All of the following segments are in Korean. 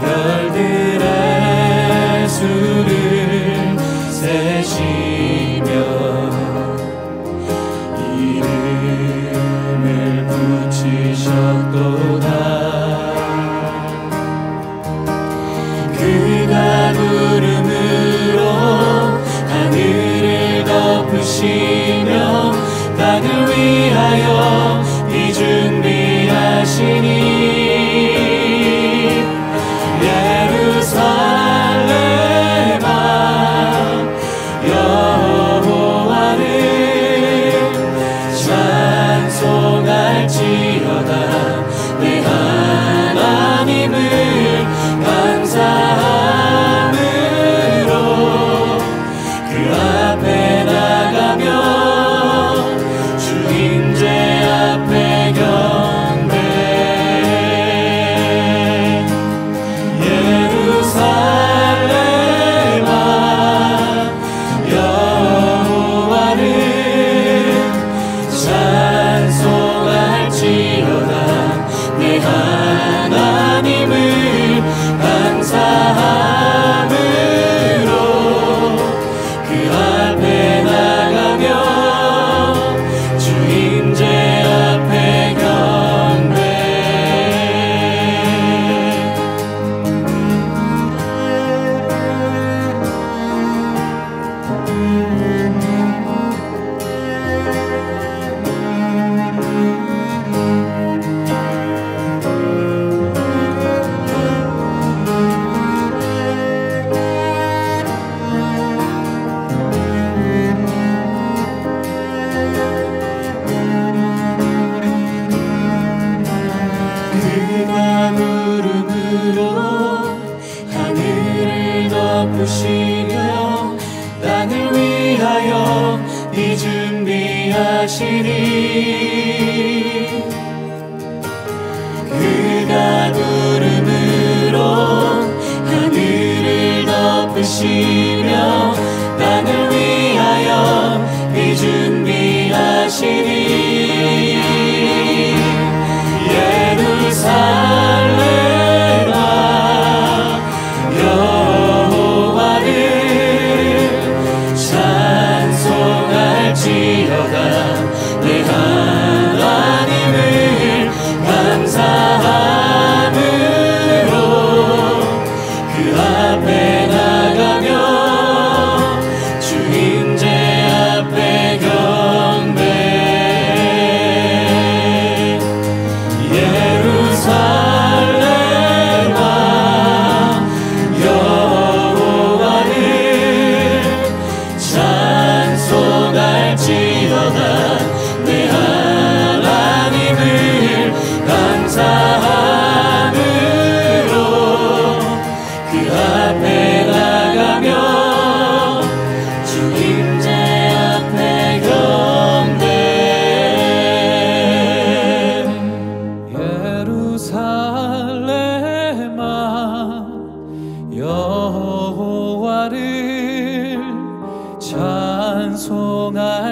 별들의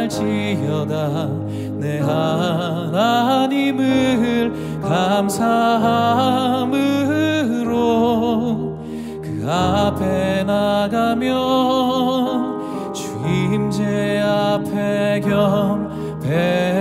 알지어다. 내 하나님을 감사함으로 그 앞에 나가며 주 임재 앞에 겸배.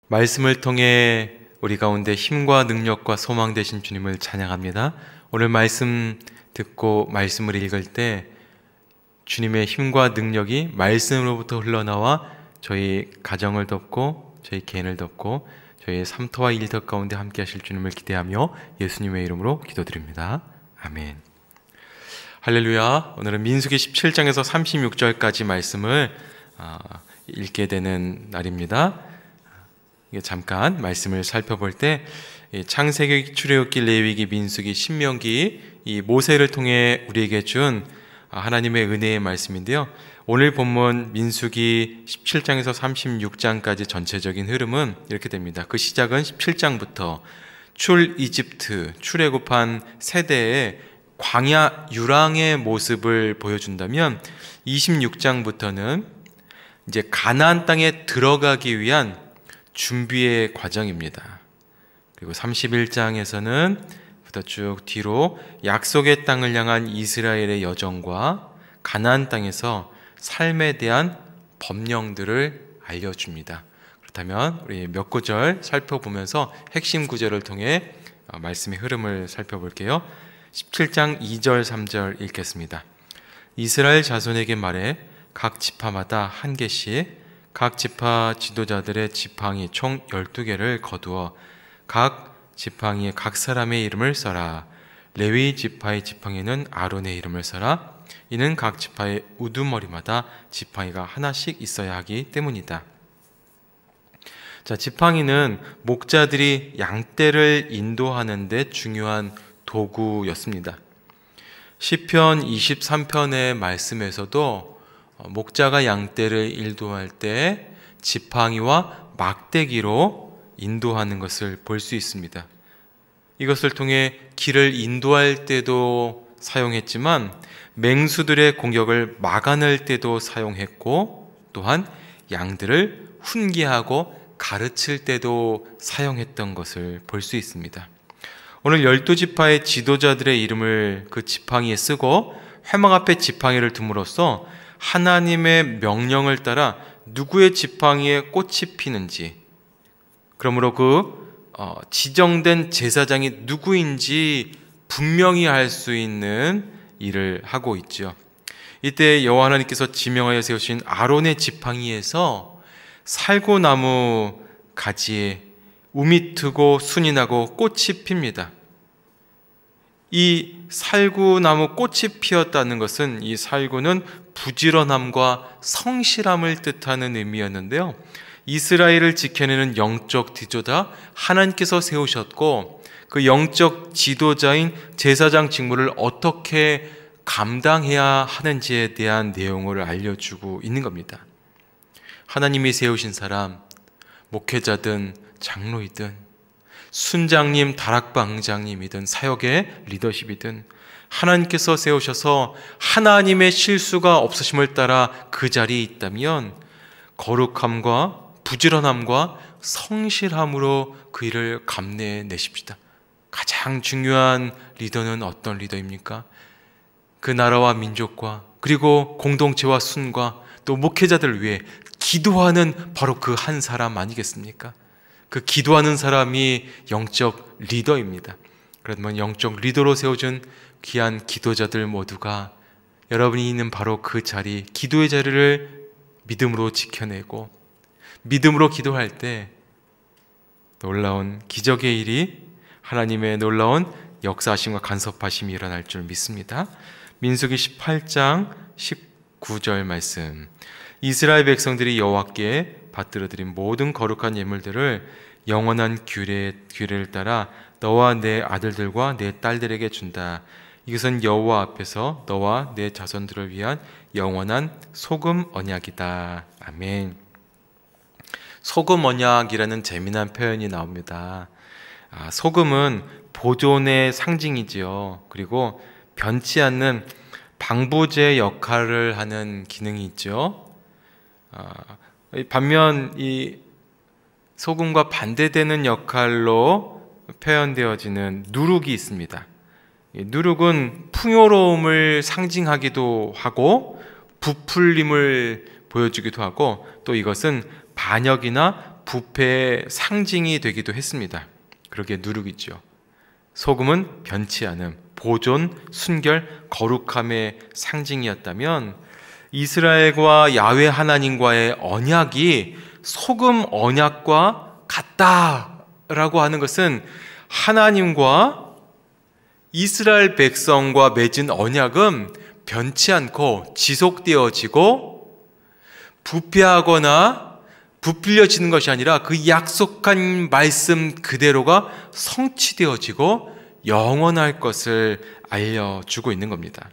말씀을 통해 우리 가운데 힘과 능력과 소망 되신 주님을 찬양합니다. 오늘 말씀 듣고 말씀을 읽을 때 주님의 힘과 능력이 말씀으로부터 흘러나와 저희 가정을 덮고 저희 개인을 덮고 저희의 삶터와 일터 가운데 함께 하실 주님을 기대하며 예수님의 이름으로 기도드립니다. 아멘. 할렐루야. 오늘은 민수기 17장에서 36절까지 말씀을 읽게 되는 날입니다. 잠깐 말씀을 살펴볼 때 창세기, 출애굽기, 레위기, 민수기, 신명기, 이 모세를 통해 우리에게 준 하나님의 은혜의 말씀인데요. 오늘 본문 민수기 17장에서 36장까지 전체적인 흐름은 이렇게 됩니다. 그 시작은 17장부터 이집트, 출애굽한 세대의 광야 유랑의 모습을 보여준다면 26장부터는 이제 가나안 땅에 들어가기 위한 준비의 과정입니다. 그리고 31장에서는 부터 쭉 뒤로 약속의 땅을 향한 이스라엘의 여정과 가나안 땅에서 삶에 대한 법령들을 알려줍니다. 그렇다면 우리 몇 구절 살펴보면서 핵심 구절을 통해 말씀의 흐름을 살펴볼게요. 17장 2절 3절 읽겠습니다. 이스라엘 자손에게 말해 각 지파마다 한 개씩 각 지파 지도자들의 지팡이 총 12개를 거두어 각 지팡이에 각 사람의 이름을 써라. 레위 지파의 지팡이는 아론의 이름을 써라. 이는 각 지파의 우두머리마다 지팡이가 하나씩 있어야 하기 때문이다. 자, 지팡이는 목자들이 양떼를 인도하는 데 중요한 도구였습니다. 시편 23편의 말씀에서도 목자가 양떼를 인도할 때 지팡이와 막대기로 인도하는 것을 볼 수 있습니다. 이것을 통해 길을 인도할 때도 사용했지만 맹수들의 공격을 막아낼 때도 사용했고 또한 양들을 훈계하고 가르칠 때도 사용했던 것을 볼 수 있습니다. 오늘 12지파의 지도자들의 이름을 그 지팡이에 쓰고 회막 앞에 지팡이를 둠으로써 하나님의 명령을 따라 누구의 지팡이에 꽃이 피는지, 그러므로 그 지정된 제사장이 누구인지 분명히 알 수 있는 일을 하고 있죠. 이때 여호와 하나님께서 지명하여 세우신 아론의 지팡이에서 살구나무 가지에 우미 트고 순이 나고 꽃이 핍니다. 이 살구나무 꽃이 피었다는 것은 이 살구는 부지런함과 성실함을 뜻하는 의미였는데요. 이스라엘을 지켜내는 영적 지도자 하나님께서 세우셨고 그 영적 지도자인 제사장 직무를 어떻게 감당해야 하는지에 대한 내용을 알려주고 있는 겁니다. 하나님이 세우신 사람, 목회자든 장로이든 순장님, 다락방장님이든 사역의 리더십이든 하나님께서 세우셔서 하나님의 실수가 없으심을 따라 그 자리에 있다면 거룩함과 부지런함과 성실함으로 그 일을 감내내십시다. 가장 중요한 리더는 어떤 리더입니까? 그 나라와 민족과 그리고 공동체와 순과 또 목회자들을 위해 기도하는 바로 그 한 사람 아니겠습니까? 그 기도하는 사람이 영적 리더입니다. 그러면 영적 리더로 세워준 귀한 기도자들 모두가 여러분이 있는 바로 그 자리, 기도의 자리를 믿음으로 지켜내고 믿음으로 기도할 때 놀라운 기적의 일이, 하나님의 놀라운 역사하심과 간섭하심이 일어날 줄 믿습니다. 민수기 18장 19절 말씀. 이스라엘 백성들이 여호와께 받들어드린 모든 거룩한 예물들을 영원한 규례를 따라 너와 내 아들들과 내 딸들에게 준다. 이것은 여호와 앞에서 너와 내 자손들을 위한 영원한 소금 언약이다. 아멘. 소금 언약이라는 재미난 표현이 나옵니다. 소금은 보존의 상징이지요. 그리고 변치 않는 방부제 역할을 하는 기능이 있죠. 반면 이 소금과 반대되는 역할로 표현되어지는 누룩이 있습니다. 누룩은 풍요로움을 상징하기도 하고 부풀림을 보여주기도 하고 또 이것은 반역이나 부패의 상징이 되기도 했습니다. 그러기에 누룩이죠. 소금은 변치 않음, 보존, 순결, 거룩함의 상징이었다면 이스라엘과 야훼 하나님과의 언약이 소금 언약과 같다라고 하는 것은 하나님과 이스라엘 백성과 맺은 언약은 변치 않고 지속되어지고 부패하거나 부풀려지는 것이 아니라 그 약속한 말씀 그대로가 성취되어지고 영원할 것을 알려주고 있는 겁니다.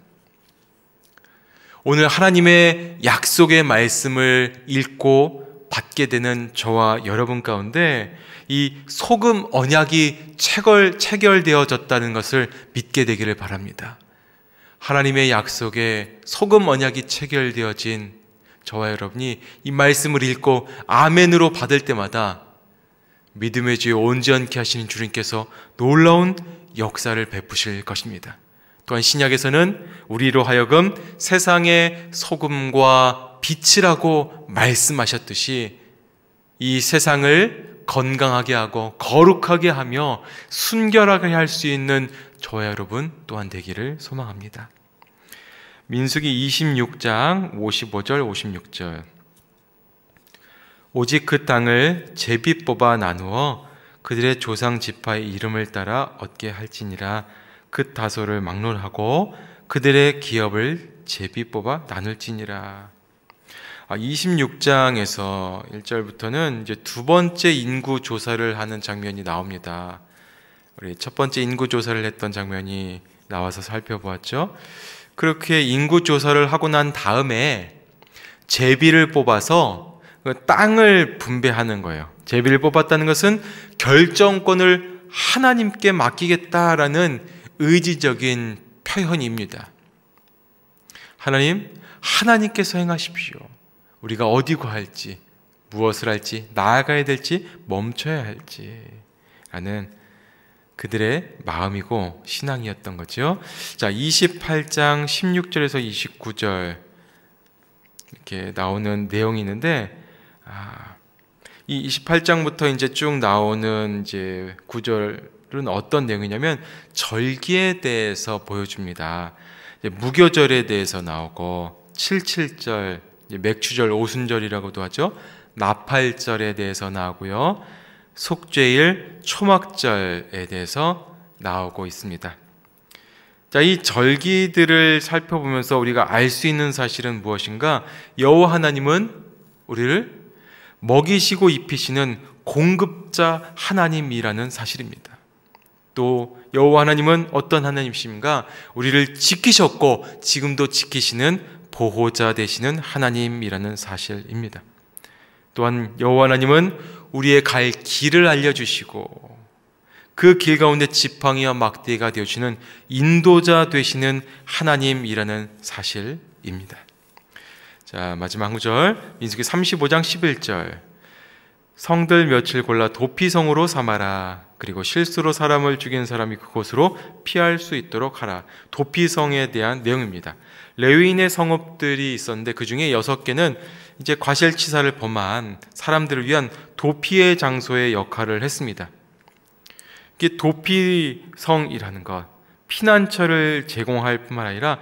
오늘 하나님의 약속의 말씀을 읽고 받게 되는 저와 여러분 가운데 이 소금 언약이 체결되어졌다는 것을 믿게 되기를 바랍니다. 하나님의 약속에 소금 언약이 체결되어진 저와 여러분이 이 말씀을 읽고 아멘으로 받을 때마다 믿음의 주에 온전케 하시는 주님께서 놀라운 역사를 베푸실 것입니다. 또한 신약에서는 우리로 하여금 세상의 소금과 빛이라고 말씀하셨듯이 이 세상을 건강하게 하고 거룩하게 하며 순결하게 할 수 있는 저와 여러분 또한 되기를 소망합니다. 민수기 26장 55절 56절 오직 그 땅을 제비 뽑아 나누어 그들의 조상 지파의 이름을 따라 얻게 할지니라. 그 다소를 막론하고 그들의 기업을 제비 뽑아 나눌지니라. 26장에서 1절부터는 이제 두 번째 인구 조사를 하는 장면이 나옵니다. 우리 첫 번째 인구 조사를 했던 장면이 나와서 살펴보았죠. 그렇게 인구 조사를 하고 난 다음에 제비를 뽑아서 땅을 분배하는 거예요. 제비를 뽑았다는 것은 결정권을 하나님께 맡기겠다라는 의지적인 표현입니다. 하나님께서 행하십시오. 우리가 어디고 할지, 무엇을 할지, 나아가야 될지, 멈춰야 할지 라는 그들의 마음이고 신앙이었던 거죠. 자, 28장 16절에서 29절 이렇게 나오는 내용이 있는데, 이 28장부터 이제 쭉 나오는 이제 구절은 어떤 내용이냐면 절기에 대해서 보여줍니다. 무교절에 대해서 나오고 77절, 맥추절, 오순절이라고도 하죠. 나팔절에 대해서 나오고요. 속죄일, 초막절에 대해서 나오고 있습니다. 자, 이 절기들을 살펴보면서 우리가 알 수 있는 사실은 무엇인가? 여호와 하나님은 우리를 먹이시고 입히시는 공급자 하나님이라는 사실입니다. 또 여호와 하나님은 어떤 하나님이십니까? 우리를 지키셨고 지금도 지키시는 보호자 되시는 하나님이라는 사실입니다. 또한 여호와 하나님은 우리의 갈 길을 알려주시고 그 길 가운데 지팡이와 막대기가 되어주시는 인도자 되시는 하나님이라는 사실입니다. 자, 마지막 한 구절, 민수기 35장 11절. 성들 며칠 골라 도피성으로 삼아라. 그리고 실수로 사람을 죽인 사람이 그곳으로 피할 수 있도록 하라. 도피성에 대한 내용입니다. 레위인의 성읍들이 있었는데 그 중에 6개는 이제 과실치사를 범한 사람들을 위한 도피의 장소의 역할을 했습니다. 이게 도피성이라는 것, 피난처를 제공할 뿐만 아니라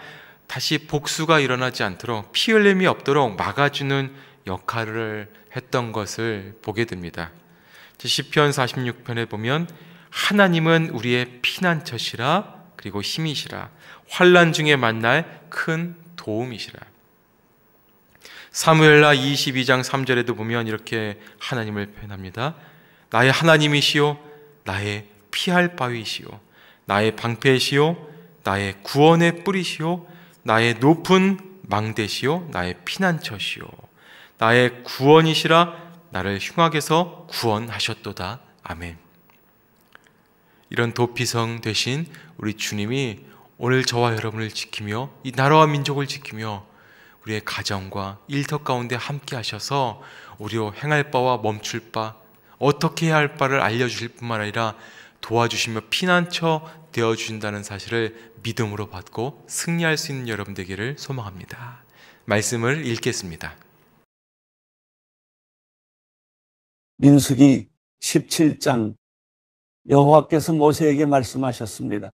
다시 복수가 일어나지 않도록 피 흘림이 없도록 막아주는 역할을 했던 것을 보게 됩니다. 시편 46편에 보면 하나님은 우리의 피난처시라, 그리고 힘이시라, 환난 중에 만날 큰 도움이시라. 사무엘하 22장 3절에도 보면 이렇게 하나님을 표현합니다. 나의 하나님이시요, 나의 피할 바위시요, 나의 방패시요, 나의 구원의 뿌리시요, 나의 높은 망대시요, 나의 피난처시요, 나의 구원이시라, 나를 흉악에서 구원하셨도다. 아멘. 이런 도피성 되신 우리 주님이 오늘 저와 여러분을 지키며 이 나라와 민족을 지키며 우리의 가정과 일터 가운데 함께 하셔서 우리로 행할 바와 멈출 바, 어떻게 해야 할 바를 알려주실 뿐만 아니라 도와주시며 피난처 되어주신다는 사실을 믿음으로 받고 승리할 수 있는 여러분 되기를 소망합니다. 말씀을 읽겠습니다. 민수기 17장. 여호와께서 모세에게 말씀하셨습니다.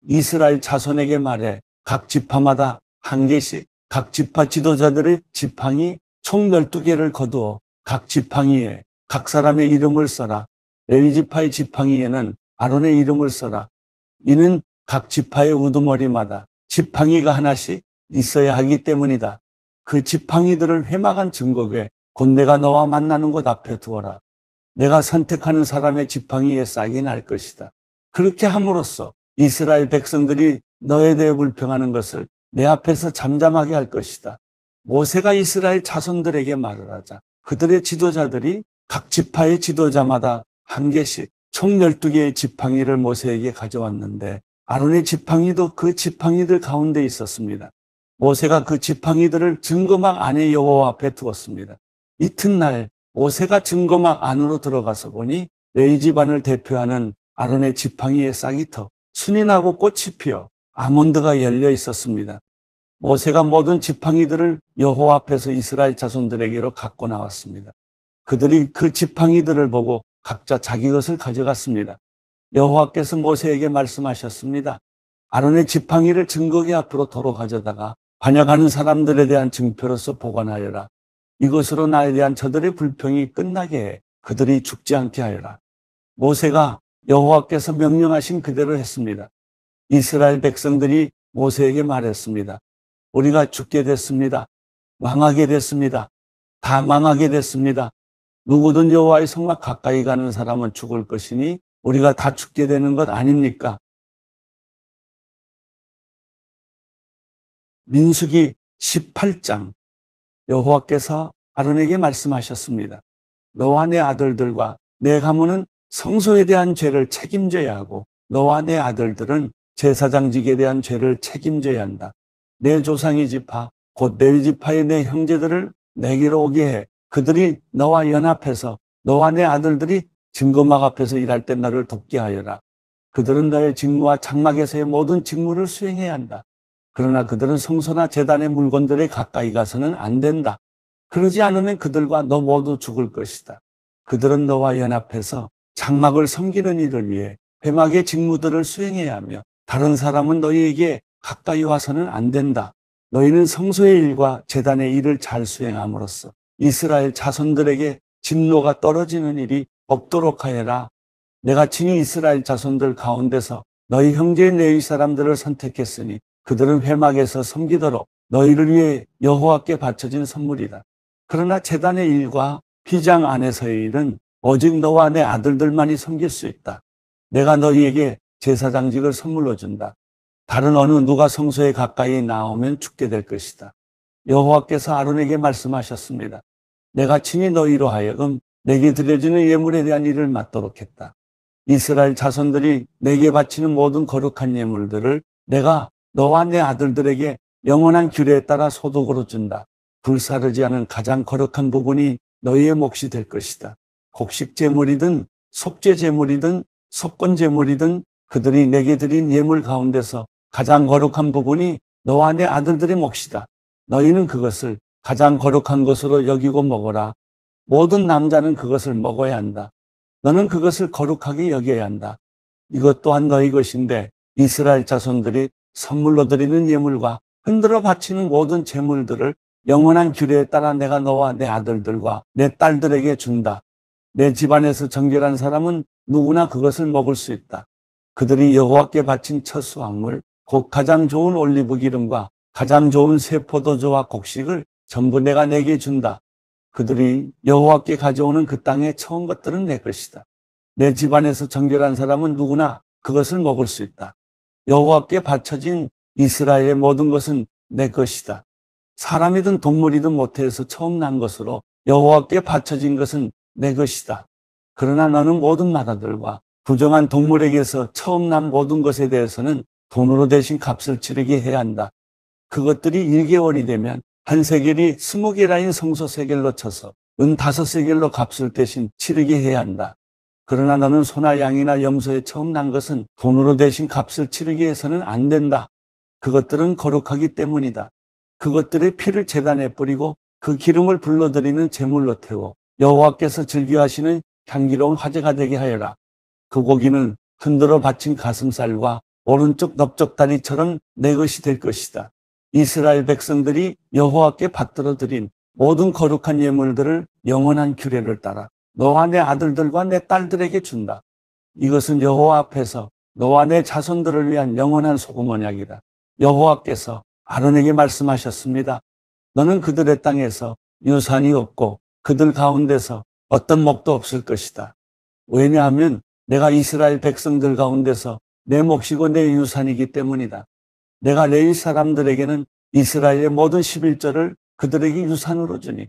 이스라엘 자손에게 말해 각 지파마다 한 개씩 각 지파 지도자들의 지팡이 총 12개를 거두어 각 지팡이에 각 사람의 이름을 써라. 레위 지파의 지팡이에는 아론의 이름을 써라. 이는 각 지파의 우두머리마다 지팡이가 하나씩 있어야 하기 때문이다. 그 지팡이들을 회막한 증거궤 곧 내가 너와 만나는 곳 앞에 두어라. 내가 선택하는 사람의 지팡이에 싹이 날 것이다. 그렇게 함으로써 이스라엘 백성들이 너에 대해 불평하는 것을 내 앞에서 잠잠하게 할 것이다. 모세가 이스라엘 자손들에게 말을 하자 그들의 지도자들이 각 지파의 지도자마다 한 개씩 총 12개의 지팡이를 모세에게 가져왔는데 아론의 지팡이도 그 지팡이들 가운데 있었습니다. 모세가 그 지팡이들을 증거막 안에 여호와 앞에 두었습니다. 이튿날 모세가 증거막 안으로 들어가서 보니 레위 집안을 대표하는 아론의 지팡이의 싹이 터 순이 나고 꽃이 피어 아몬드가 열려 있었습니다. 모세가 모든 지팡이들을 여호와 앞에서 이스라엘 자손들에게로 갖고 나왔습니다. 그들이 그 지팡이들을 보고 각자 자기 것을 가져갔습니다. 여호와께서 모세에게 말씀하셨습니다. 아론의 지팡이를 증거궤 앞으로 도로 가져다가 반역하는 사람들에 대한 증표로서 보관하여라. 이것으로 나에 대한 저들의 불평이 끝나게 해 그들이 죽지 않게 하여라. 모세가 여호와께서 명령하신 그대로 했습니다. 이스라엘 백성들이 모세에게 말했습니다. 우리가 죽게 됐습니다. 망하게 됐습니다. 다 망하게 됐습니다. 누구든 여호와의 성막 가까이 가는 사람은 죽을 것이니 우리가 다 죽게 되는 것 아닙니까? 민수기 18장. 여호와께서 아론에게 말씀하셨습니다. 너와 내 아들들과 내 가문은 성소에 대한 죄를 책임져야 하고 너와 내 아들들은 제사장직에 대한 죄를 책임져야 한다. 내 조상의 지파 곧 레위 지파의 내 형제들을 내게로 오게 해 그들이 너와 연합해서 너와 내 아들들이 증거막 앞에서 일할 때 너를 돕게 하여라. 그들은 너의 직무와 장막에서의 모든 직무를 수행해야 한다. 그러나 그들은 성소나 제단의 물건들에 가까이 가서는 안 된다. 그러지 않으면 그들과 너 모두 죽을 것이다. 그들은 너와 연합해서 장막을 섬기는 일을 위해 회막의 직무들을 수행해야 하며 다른 사람은 너희에게 가까이 와서는 안 된다. 너희는 성소의 일과 제단의 일을 잘 수행함으로써 이스라엘 자손들에게 진노가 떨어지는 일이 없도록 하여라. 내가 친히 이스라엘 자손들 가운데서 너희 형제 레위 사람들을 선택했으니 그들은 회막에서 섬기도록 너희를 위해 여호와께 바쳐진 선물이다. 그러나 제단의 일과 휘장 안에서의 일은 오직 너와 내 아들들만이 섬길 수 있다. 내가 너희에게 제사장직을 선물로 준다. 다른 어느 누가 성소에 가까이 나오면 죽게 될 것이다. 여호와께서 아론에게 말씀하셨습니다. 내가 친히 너희로 하여금 내게 드려지는 예물에 대한 일을 맡도록 했다. 이스라엘 자손들이 내게 바치는 모든 거룩한 예물들을 내가 너와 내 아들들에게 영원한 규례에 따라 소득으로 준다. 불사르지 않은 가장 거룩한 부분이 너희의 몫이 될 것이다. 곡식 제물이든 속죄 제물이든 속건 제물이든 그들이 내게 드린 예물 가운데서 가장 거룩한 부분이 너와 내 아들들의 몫이다. 너희는 그것을 가장 거룩한 것으로 여기고 먹어라. 모든 남자는 그것을 먹어야 한다. 너는 그것을 거룩하게 여겨야 한다. 이것 또한 너희 것인데 이스라엘 자손들이 선물로 드리는 예물과 흔들어 바치는 모든 제물들을 영원한 규례에 따라 내가 너와 내 아들들과 내 딸들에게 준다. 내 집안에서 정결한 사람은 누구나 그것을 먹을 수 있다. 그들이 여호와께 바친 첫 수확물, 곧 가장 좋은 올리브 기름과 가장 좋은 새 포도주와 곡식을 전부 내가 내게 준다. 그들이 여호와께 가져오는 그 땅의 처음 것들은 내 것이다. 내 집안에서 정결한 사람은 누구나 그것을 먹을 수 있다. 여호와께 바쳐진 이스라엘의 모든 것은 내 것이다. 사람이든 동물이든 모태에서 처음 난 것으로 여호와께 바쳐진 것은 내 것이다. 그러나 너는 모든 나라들과 부정한 동물에게서 처음 난 모든 것에 대해서는 돈으로 대신 값을 치르게 해야 한다. 그것들이 1개월이 되면 한 세겔이 20개라인 성소 세겔로 쳐서 은 5세겔로 값을 대신 치르게 해야 한다. 그러나 너는 소나 양이나 염소에 처음 난 것은 돈으로 대신 값을 치르게 해서는 안 된다. 그것들은 거룩하기 때문이다. 그것들의 피를 제단에 뿌리고 그 기름을 불러들이는 제물로 태워 여호와께서 즐겨하시는 향기로운 화제가 되게 하여라. 그 고기는 흔들어 바친 가슴살과 오른쪽 넓적다리처럼 내 것이 될 것이다. 이스라엘 백성들이 여호와께 받들어 드린 모든 거룩한 예물들을 영원한 규례를 따라 너와 내 아들들과 내 딸들에게 준다. 이것은 여호와 앞에서 너와 내 자손들을 위한 영원한 소금 언약이다. 여호와께서 아론에게 말씀하셨습니다. 너는 그들의 땅에서 유산이 없고 그들 가운데서 어떤 목도 없을 것이다. 왜냐하면 내가 이스라엘 백성들 가운데서 내 몫이고 내 유산이기 때문이다. 내가 레위 사람들에게는 이스라엘의 모든 11절을 그들에게 유산으로 주니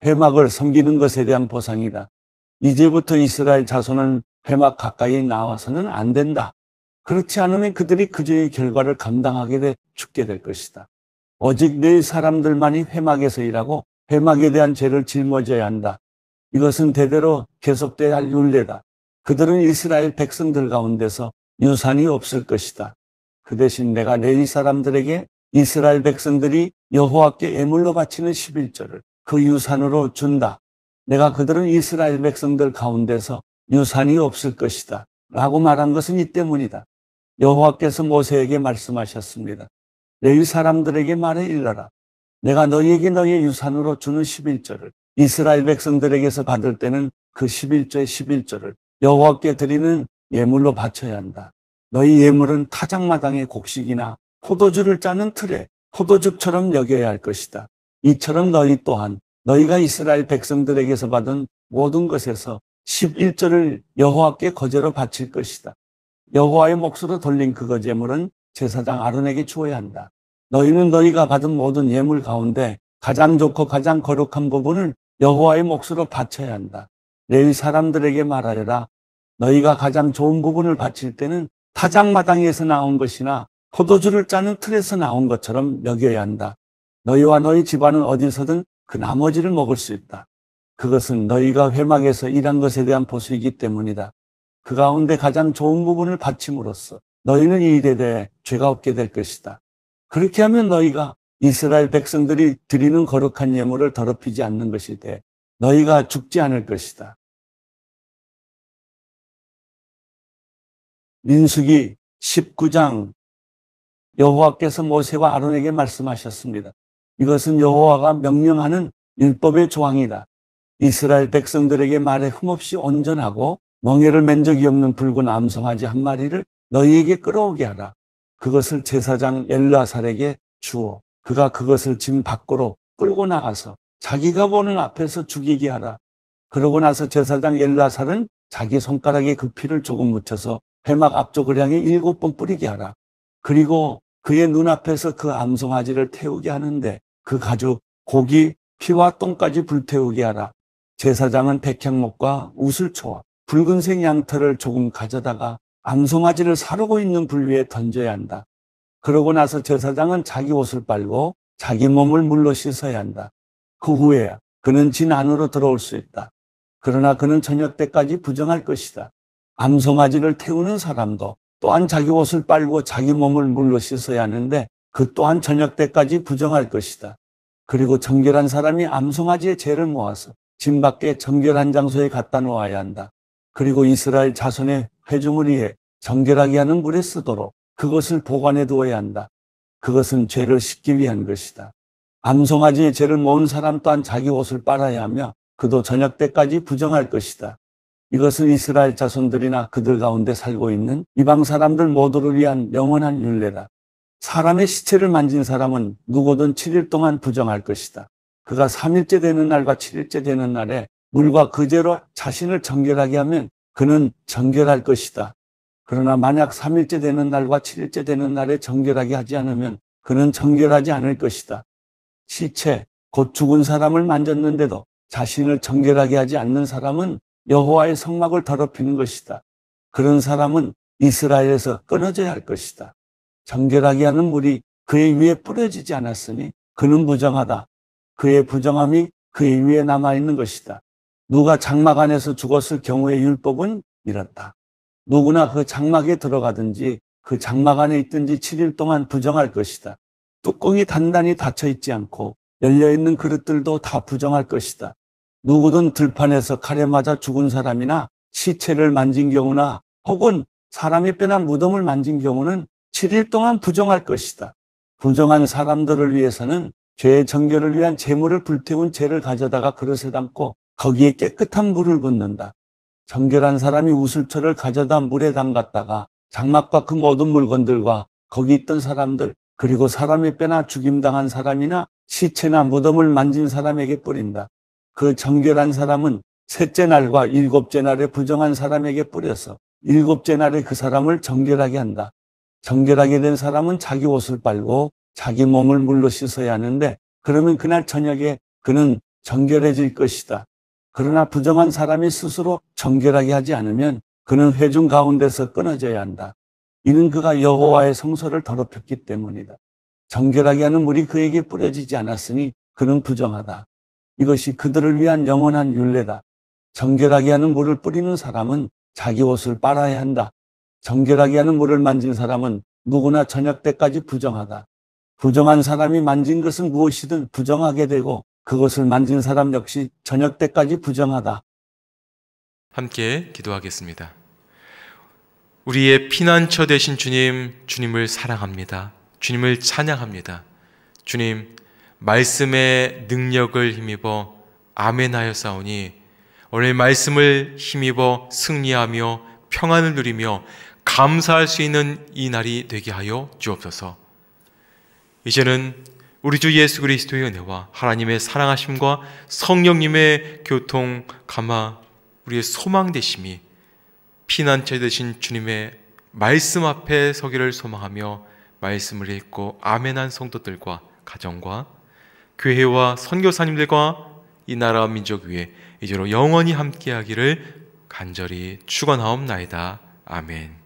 회막을 섬기는 것에 대한 보상이다. 이제부터 이스라엘 자손은 회막 가까이 나와서는 안 된다. 그렇지 않으면 그들이 그 죄의 결과를 감당하게 돼 죽게 될 것이다. 오직 내 사람들만이 회막에서 일하고 회막에 대한 죄를 짊어져야 한다. 이것은 대대로 계속돼야 할 율례다. 그들은 이스라엘 백성들 가운데서 유산이 없을 것이다. 그 대신 내가 레위 사람들에게 이스라엘 백성들이 여호와께 예물로 바치는 11절을 그 유산으로 준다. 내가 그들은 이스라엘 백성들 가운데서 유산이 없을 것이다. 라고 말한 것은 이 때문이다. 여호와께서 모세에게 말씀하셨습니다. 레위 사람들에게 말해 일러라. 내가 너희에게 너희의 유산으로 주는 11절을 이스라엘 백성들에게서 받을 때는 그 11조의 11조를 여호와께 드리는 예물로 바쳐야 한다. 너희 예물은 타작마당의 곡식이나 포도주를 짜는 틀에 포도즙처럼 여겨야 할 것이다. 이처럼 너희 또한 너희가 이스라엘 백성들에게서 받은 모든 것에서 11조를 여호와께 거제로 바칠 것이다. 여호와의 몫으로 돌린 그 거제물은 제사장 아론에게 주어야 한다. 너희는 너희가 받은 모든 예물 가운데 가장 좋고 가장 거룩한 부분을 여호와의 몫으로 바쳐야 한다. 레위 사람들에게 말하여라. 너희가 가장 좋은 부분을 바칠 때는 타작마당에서 나온 것이나 포도주를 짜는 틀에서 나온 것처럼 여겨야 한다. 너희와 너희 집안은 어디서든 그 나머지를 먹을 수 있다. 그것은 너희가 회막에서 일한 것에 대한 보수이기 때문이다. 그 가운데 가장 좋은 부분을 바침으로써 너희는 이 일에 대해 죄가 없게 될 것이다. 그렇게 하면 너희가 이스라엘 백성들이 드리는 거룩한 예물을 더럽히지 않는 것이 돼 너희가 죽지 않을 것이다. 민수기 19장 여호와께서 모세와 아론에게 말씀하셨습니다. 이것은 여호와가 명령하는 율법의 조항이다. 이스라엘 백성들에게 말해 흠없이 온전하고 멍에를 맨 적이 없는 붉은 암송아지 한 마리를 너희에게 끌어오게 하라. 그것을 제사장 엘르아살에게 주어 그가 그것을 짐 밖으로 끌고 나가서 자기가 보는 앞에서 죽이게 하라. 그러고 나서 제사장 엘르아살은 자기 손가락에 그 피를 조금 묻혀서 회막 앞쪽을 향해 7번 뿌리게 하라. 그리고 그의 눈앞에서 그 암송아지를 태우게 하는데 그 가죽, 고기, 피와 똥까지 불태우게 하라. 제사장은 백향목과 우슬초와 붉은색 양털을 조금 가져다가 암송아지를 사르고 있는 불 위에 던져야 한다. 그러고 나서 제사장은 자기 옷을 빨고 자기 몸을 물로 씻어야 한다. 그 후에 그는 진 안으로 들어올 수 있다. 그러나 그는 저녁 때까지 부정할 것이다. 암송아지를 태우는 사람도 또한 자기 옷을 빨고 자기 몸을 물로 씻어야 하는데 그 또한 저녁 때까지 부정할 것이다. 그리고 정결한 사람이 암송아지의 죄를 모아서 진 밖에 정결한 장소에 갖다 놓아야 한다. 그리고 이스라엘 자손의 회중을 위해 정결하게 하는 물에 쓰도록 그것을 보관해 두어야 한다. 그것은 죄를 씻기 위한 것이다. 암송아지의 죄를 모은 사람 또한 자기 옷을 빨아야 하며 그도 저녁 때까지 부정할 것이다. 이것은 이스라엘 자손들이나 그들 가운데 살고 있는 이방 사람들 모두를 위한 영원한 율례다. 사람의 시체를 만진 사람은 누구든 7일 동안 부정할 것이다. 그가 3일째 되는 날과 7일째 되는 날에 물과 그 죄로 자신을 정결하게 하면 그는 정결할 것이다. 그러나 만약 3일째 되는 날과 7일째 되는 날에 정결하게 하지 않으면 그는 정결하지 않을 것이다. 시체, 곧 죽은 사람을 만졌는데도 자신을 정결하게 하지 않는 사람은 여호와의 성막을 더럽히는 것이다. 그런 사람은 이스라엘에서 끊어져야 할 것이다. 정결하게 하는 물이 그의 위에 뿌려지지 않았으니 그는 부정하다. 그의 부정함이 그의 위에 남아있는 것이다. 누가 장막 안에서 죽었을 경우의 율법은 이렇다. 누구나 그 장막에 들어가든지 그 장막 안에 있든지 7일 동안 부정할 것이다. 뚜껑이 단단히 닫혀 있지 않고 열려있는 그릇들도 다 부정할 것이다. 누구든 들판에서 칼에 맞아 죽은 사람이나 시체를 만진 경우나 혹은 사람의 뼈나 무덤을 만진 경우는 7일 동안 부정할 것이다. 부정한 사람들을 위해서는 죄의 정결을 위한 제물을 불태운 재를 가져다가 그릇에 담고 거기에 깨끗한 물을 붓는다. 정결한 사람이 우슬초를 가져다 물에 담갔다가 장막과 그 모든 물건들과 거기 있던 사람들, 그리고 사람의 뼈나 죽임당한 사람이나 시체나 무덤을 만진 사람에게 뿌린다. 그 정결한 사람은 셋째 날과 일곱째 날에 부정한 사람에게 뿌려서 일곱째 날에 그 사람을 정결하게 한다. 정결하게 된 사람은 자기 옷을 빨고 자기 몸을 물로 씻어야 하는데 그러면 그날 저녁에 그는 정결해질 것이다. 그러나 부정한 사람이 스스로 정결하게 하지 않으면 그는 회중 가운데서 끊어져야 한다. 이는 그가 여호와의 성소를 더럽혔기 때문이다. 정결하게 하는 물이 그에게 뿌려지지 않았으니 그는 부정하다. 이것이 그들을 위한 영원한 율례다. 정결하게 하는 물을 뿌리는 사람은 자기 옷을 빨아야 한다. 정결하게 하는 물을 만진 사람은 누구나 저녁 때까지 부정하다. 부정한 사람이 만진 것은 무엇이든 부정하게 되고 그것을 만진 사람 역시 저녁 때까지 부정하다. 함께 기도하겠습니다. 우리의 피난처 되신 주님, 주님을 사랑합니다. 주님을 찬양합니다. 주님, 말씀의 능력을 힘입어 아멘하였사오니 오늘 말씀을 힘입어 승리하며 평안을 누리며 감사할 수 있는 이 날이 되게 하여 주옵소서. 이제는 우리 주 예수 그리스도의 은혜와 하나님의 사랑하심과 성령님의 교통 감화, 우리의 소망 되심이 피난처 되신 주님의 말씀 앞에 서기를 소망하며 말씀을 읽고 아멘한 성도들과 가정과 교회와 선교사님들과 이 나라와 민족 위에 이제로 영원히 함께하기를 간절히 축원하옵나이다. 아멘.